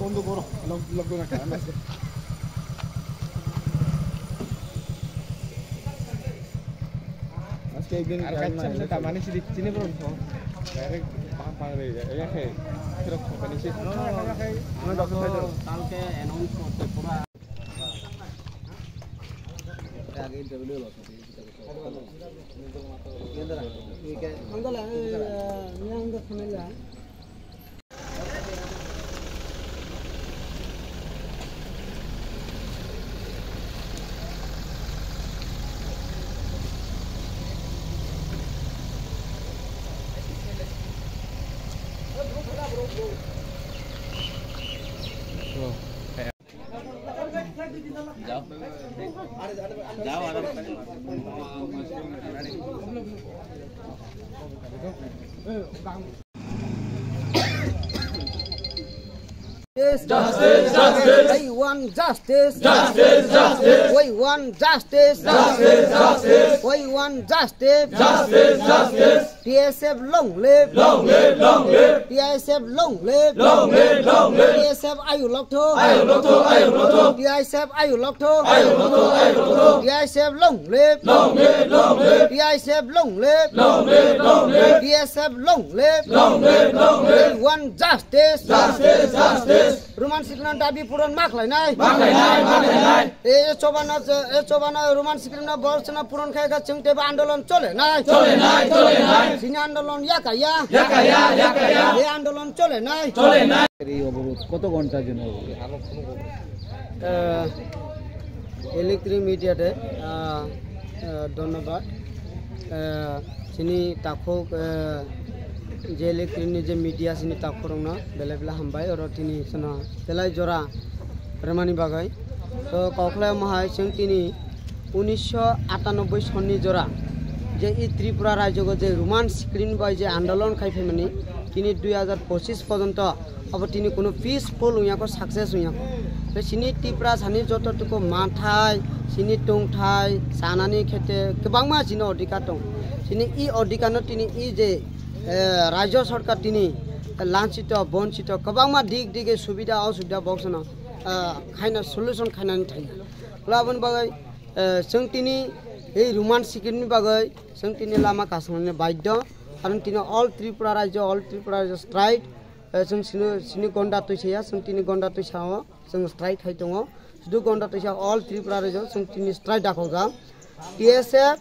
বন্ধ করো লকডাউন কারণ আছে আজকে একদিন আর মানে চিনি বড় ডাইরেক্ট পাগল হয়ে যায় এখানে ফেরত কোম্পানি সে আমরা ডক্টর সাহেব কালকে অ্যানাউন্স করতে পুরো আগে ইন্টারভিউ হলো अंदर यहाँ अंदर समझ रहा है Justice, justice. We want justice. Justice, justice. We want justice. Justice, justice. We want justice. Justice, justice. TSF long live. Long live, long live. TSF long live. Long live, long live. TSF ayu lokto. Ayu lokto, ayu lokto. TSF ayu lokto. Ayu lokto, ayu lokto. TSF long live. Long live, long live. TSF long live. Long live, long live. TSF long live. Long live, long live. We want justice. Justice, justice. रोमान सिक्रिन दाबी पूरण माखलायनाय ए चबाना Roman screen बर्षना पूरण खायगा जों तेबा आन्दोलन चलेनाय सिनि आन्दोलन याकाया ए आन्दोलन चलेनाय এই অবরোধ কত ঘন্টার জন্য ইলেকট্রিক মিডিয়াতে ধন্যবাদ सिनि ताखोक जे इलेक्ट्रिकनि जे मीडिया सिनि ताखोरंना बेले बेला हामबाय रतिनि सना बेलाय जरा रमानि बागै तो कखलाय महाय जों तिनि 1998 सननि जरा जे इ त्रिपुरा राज्यको जे रोमान स्क्रीन बाय जे आन्दोलन खायफैमानि तिनि 2025 पर्यन्त अब तिनि कोनो पिसफुल उयाको सक्सेस उयाको बे सिनि त्रिपुरा सानि जतटुको माथाय सिनि टंथाय सानानि खेते गोबांमा सिनि अधिकार दं सिनि इ अधिकारनो तिनि इ जे राज्य सरकार तिनि लांचित बंचित गोबांमा दिग दिगे सुबिदा असुबिदा बक्सना खायना सल्युशन खायनानै थायो लाबोन बागै जों तिनि ए रोमान स्क्रीननि बागै जों तिनि लामा गासंनो बाध्य कारण तिनि अल त्रिपुरा राज्य स्ट्राइक जों सिनि गन्डा तैसाया जों तिनि गन्डा तैसाव जों स्ट्राइक खाय दङ जुदु गन्डा तैसा अल त्रिपुरा राज्य जों तिनि स्ट्राइक दाखोगा टीएसएफ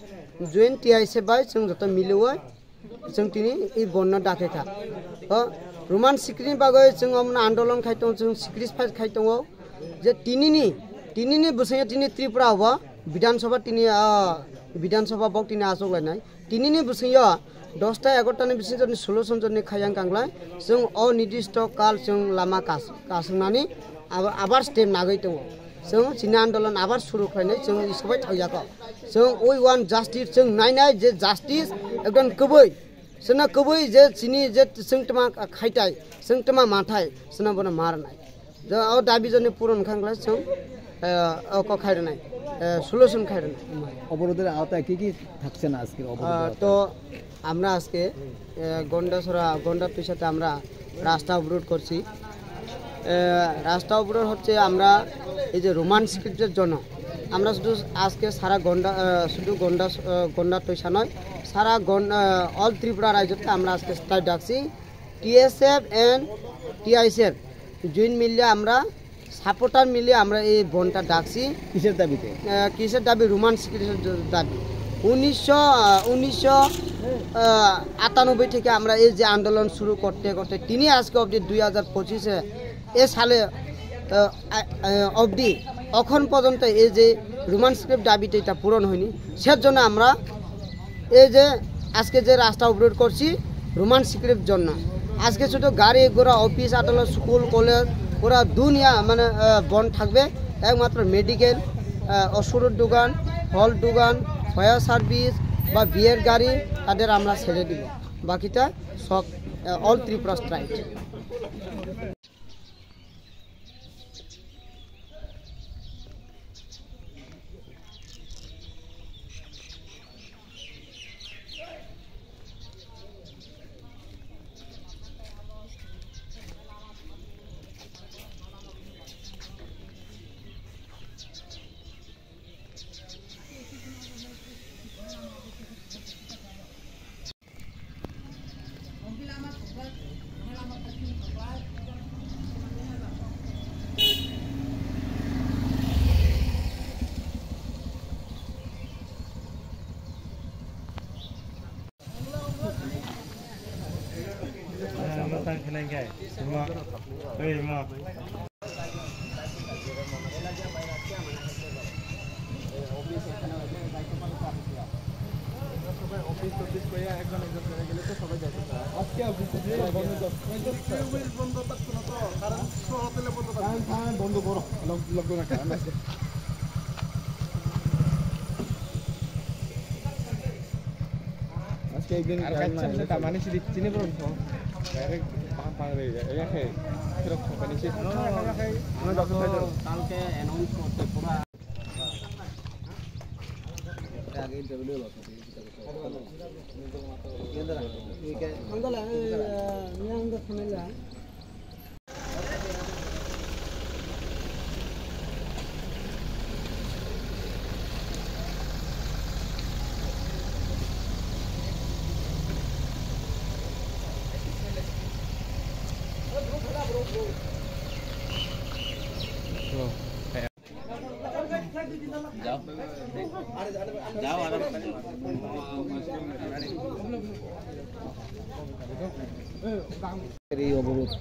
जॉइन टीआईएसएफ बाय जों जत मिलुवा जों तिनि इ बन्न दाखेखा रोमान स्क्रीन बागै जों हमना आन्दोलन खाय दङ जों सिक्रिस फाइट खाय दङ जे तिनिनि बुसैया तिनि त्रिपुरा हवा विधानसभा तिनि विधानसभा बक तिनि आजगलायनाय तिनिनि बुसैया 10टा 11टानि बिसिनि जनि सल्युशन जनि खायां गांलाय जों अनिर्दिष्ट काल जों लामा कासंनानै आबार स्टेप नागै दङ जों सिनि आन्दोलन आबार सुरु खायनाय जों इसबाय थायाखौ जों वी वान जास्टिस जों नायनाय जे जास्टिस एकदम कबै सोना कबै जे सिनि जे जोंतमा खायथाय जोंतमा माथाय सोना बना मारनाय जो अ दाबि जनि पूरण खांलाय जों क खायनाय सल्युशन खायनाय অবরোধের আওতায় কি কি থাকছে না আজকে অবরোধ তো আমরা আজকে গন্ডা পেশাতে আমরা রাস্তা অবরোধ করছি রাস্তা অবরোধ হচ্ছে আমরা এই যে রোমান স্ক্রিপ্টের জন্য আমরা শুধু আজকে সারা গন্ডা পেশা নয় সারা অল ত্রিপুরা রাজ্যতে আমরা আজকে স্ট্রাইক ডাকছি টিএসএফ এন্ড টিআইএসএফ জয়েন মিলিয়ে আমরা সাপোর্টার মিলিয়ে আমরা এই বনটা ডাকছি কিসের দাবি রোমান স্ক্রিপ্টের দাবি 1998 থেকে আমরা এই যে আন্দোলন শুরু করতে করতে তিনি আজকে অবধি 2025 এ সালে অবধি এখন পর্যন্ত এই যে রোমান স্ক্রিপ্ট দাবিটা এটা পূরণ হয়নি সেজন্য আমরা এই যে আজকে যে রাস্তা অবরোধ করছি রোমান স্ক্রিপ্ট জন্য আজকে শুধু গাড়ি ঘোড়া অফিস আদালত স্কুল কলেজ পুরা দুনিয়া মানে বন্ধ থাকবে একমাত্র মেডিকেল ওষুধের দোকান ফল দোকান ফায়ার সার্ভিস বা বিয়ের গাড়ি তাদের আমরা ছেড়ে দিব বাকিটা সব all Tripura strike.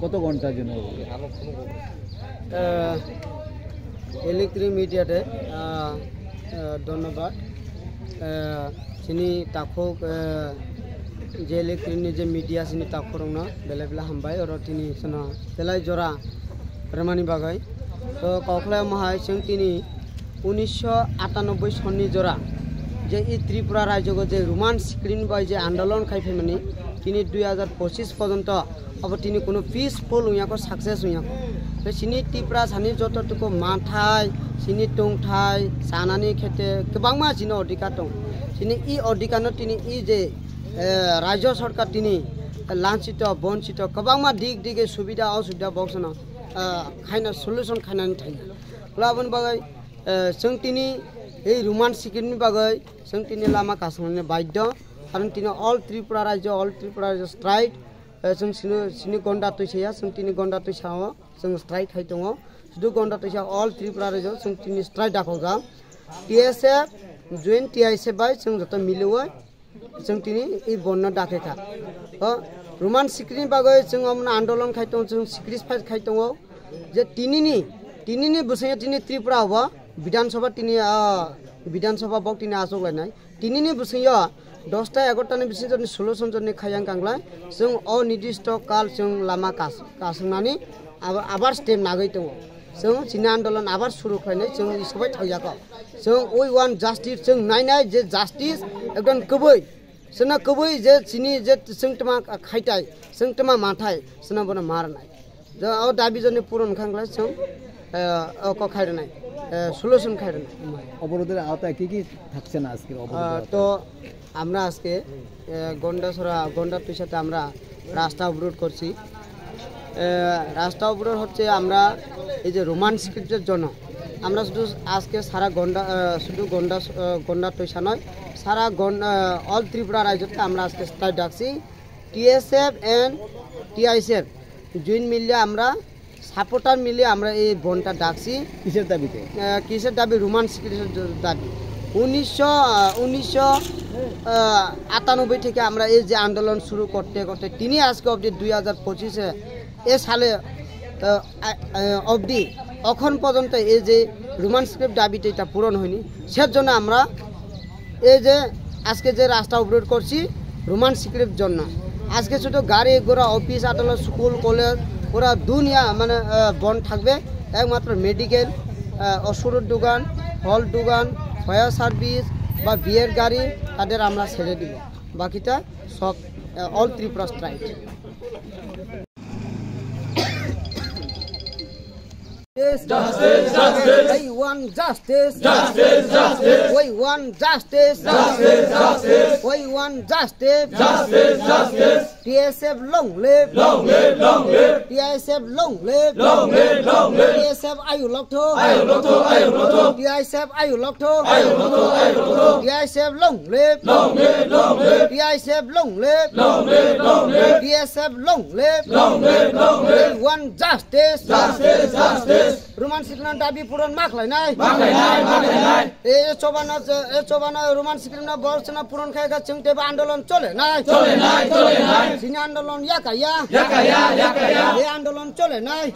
কত ঘন্টার জন্য ইলেকট্রিক মিডিয়াতে ধন্যবাদ চিনি তাকক যে ইলেকট্রিকনি যে মিডিয়া চিনি তাকক রং বেলা বেলা हामबाय और तिनी सना तेलाय जरा रमानी बागै तो कौखलाय माहाय जों तिनी 1998 सननि जरा जे इ त्रिपुरा राज्यको जे रोमान स्क्रीन बाय जे आंदोलन खाइफैमानि तिनी 2025 पर्यन्त अब तिनी कोनो पिसफुल उयाको सक्सेस उयाको बे सिनि त्रिपुरा सानि जतटुको माथाय सिनि टंथाय सानानि खेते गोबांमा सिनि अधिकार दं सिनि इ अधिकारनो तिनी इ जे राज्य सरकार तिनी लांचित बंचित गोबांमा दिग दिगे सुबिदा असुबिदा बक्सना खायना सल्युशन खायनानै थायो लाबोन बागै जों तिनी এই रोमान स्क्रीननि बागै जों तिनी लामा कासंनो बाध्य कारण तिनी अल त्रिपुरा राज्य स्ट्राइक जों सिनि गंडा तैसाया जों तिनी गंडा तैसाव जों स्ट्राइक खाइ दङ जुदु गंडा तैसा अल त्रिपुरा राज्य जों तिनी स्ट्राइक दाखौगा टीएसएफ जॉइंट टीआईएसएफ बाय जों जत मिलुवै जों तिनी ई बन्न दाखेखा रोमान स्क्रीन बागै जों हमना आंदोलन खाइ दङ जों सिक्रिस फाइट खाइ दङ जे तिनीनि बुसैया तिनी त्रिपुरा हबा विधानसभा तिनी विधानसभा बक तिनी आसगलायनाय तिनीनि बुसैया 10टा 11टानि बिसिन जनि सल्युशन जनि खायां गांलाय जों अनिर्दिष्ट काल जों लामा कासंनानै आबार स्टेप नागै दङ जों सिना आंदोलन आबार सुरु खायनाय जों इसबाय थायाखा जों वी वान जस्टिस जों नायनाय जे जस्टिस एकदम कबै सोना कबै जे सिनि जे जोंतमा खायताय जोंतमा माथाय सोना बना मारनाय जो दाबि जनि पूरण खांलाय जों क खायनाय सल्युशन खायनाय অবরোধের আওতায় কি থাকছে না আজকে তো আমরা আজকে গন্ডা তুইসাতে আমরা রাস্তা অবরোধ করছি রাস্তা অবরোধ হচ্ছে আমরা এই যে রোমান স্ক্রিপ্টের জন্য আমরা শুধু আজকে সারা গন্ডা তুইসা নয় সারা অল ত্রিপুরা রাজ্যতে আমরা আজকে স্ট্রাইক ডাকছি টিএসএফ এন্ড টিআইএসএফ জয়েন্ট মিলিয়ে আমরা সাপোর্টার মিলিয়ে আমরা এই বনটা ডাকছি কিসের দাবিতে কিসের দাবি রোমান স্ক্রিপ্টের দাবি 1998 থেকে আমরা এই যে আন্দোলন শুরু করতে করতে তিনি আজকে অবধি 2025 এ সালে অবধি এখন পর্যন্ত এই যে রোমান স্ক্রিপ্ট দাবিটা এটা পূরণ হয়নি সেজন্য আমরা এই যে আজকে যে রাস্তা অবরোধ করছি রোমান স্ক্রিপ্ট জন্য আজকে শুধু গাড়ি ঘোড়া অফিস আদালত স্কুল কলেজ পুরা দুনিয়া মানে বন্ধ থাকবে একমাত্র মেডিকেল ওষুধের দোকান ফল দোকান ফায়ার সার্ভিস বা বিয়ের গাড়ি তাদের আমরা ছেড়ে দিব বাকিটা সব all Tripura strike. Justice, justice. We want justice. Justice, justice. We want justice. Justice, justice. We want justice. Justice, justice. TSF long live. Long live, long live. TSF long live. Long live, long live. TSF ayu lokto. Ayu lokto, ayu lokto. TSF ayu lokto. Ayu lokto, ayu lokto. TSF long live. Long live, long live. TSF long live. Long live, long live. TSF long live. Long live, long live. We want justice. Justice, justice. Roman Sikrim dabi puron maklainai e chobana Roman Sikrim na borsna puron khaiga chengte ba andolon chole nai sini andolon yakaya e andolon chole nai